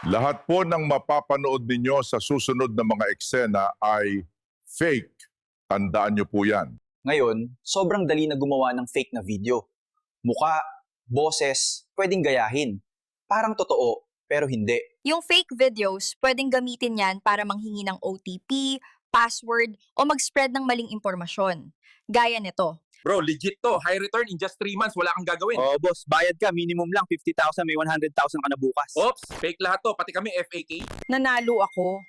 Lahat po ng mapapanood ninyo sa susunod na mga eksena ay fake. Tandaan nyo po yan. Ngayon, sobrang dali na gumawa ng fake na video. Muka, boses, pwedeng gayahin. Parang totoo, pero hindi. Yung fake videos, pwedeng gamitin yan para manghingi ng OTP, password, o mag-spread ng maling impormasyon. Gaya nito. Bro, legit to. High return in just 3 months. Wala kang gagawin. Oo, boss. Bayad ka. Minimum lang 50,000. May 100,000 ka na bukas. Oops, fake lahat to. Pati kami FAK. Nanalo ako.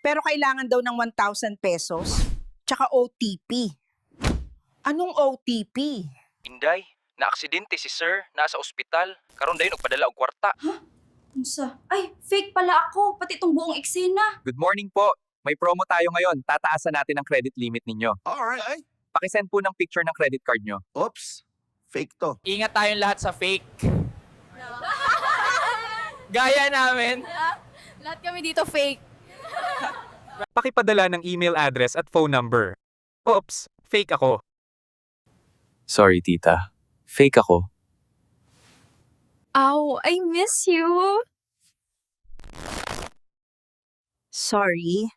Pero kailangan daw ng 1,000 pesos. Tsaka OTP. Anong OTP? Inday, na-aksidente si sir, nasa ospital. Karon dayon og padala og kwarta. Unsa? Ay, fake pala ako. Pati itong buong eksena. Good morning po. May promo tayo ngayon. Tataasan natin ang credit limit ninyo. Alright. Pakisend po ng picture ng credit card nyo. Oops. Fake to. Ingat tayong lahat sa fake. Gaya namin. Lahat kami dito fake. Pakipadala ng email address at phone number. Oops, fake ako. Sorry, tita. Fake ako. Ow, I miss you. Sorry.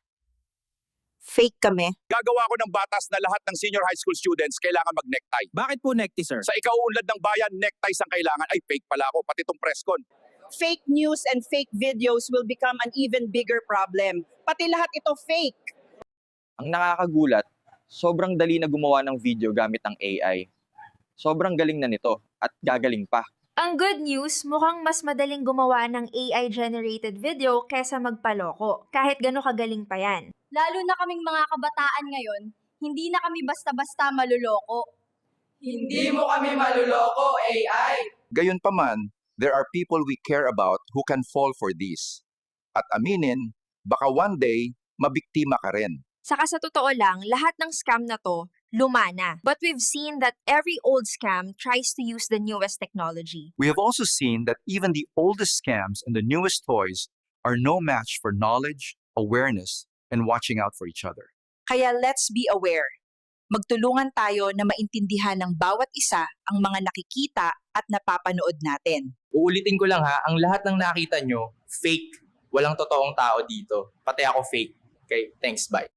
Fake kami. Gagawa ko ng batas na lahat ng senior high school students kailangan mag-necktie. Bakit po necktie, sir? Sa ikauunlad ng bayan, neckties ang kailangan. Ay, fake pala ako. Pati itong press con. Fake news and fake videos will become an even bigger problem. Pati lahat ito fake. Ang nakakagulat, sobrang dali na gumawa ng video gamit ang AI. Sobrang galing na nito at gagaling pa. Ang good news, mukhang mas madaling gumawa ng AI-generated video kesa magpaloko, kahit gano'ng kagaling pa yan. Lalo na kaming mga kabataan ngayon, hindi na kami basta-basta maluloko. Hindi mo kami maluloko, AI. Gayunpaman, there are people we care about who can fall for this. At aminin, baka one day, mabiktima ka rin. Saka sa totoo lang, lahat ng scam na to, lumana. But we've seen that every old scam tries to use the newest technology. We have also seen that even the oldest scams and the newest toys are no match for knowledge, awareness, and watching out for each other. Kaya let's be aware. Magtulungan tayo na maintindihan ng bawat isa ang mga nakikita at napapanood natin. Uulitin ko lang ha, ang lahat ng nakita nyo, fake. Walang totoong tao dito. Pati ako fake. Okay, thanks, bye.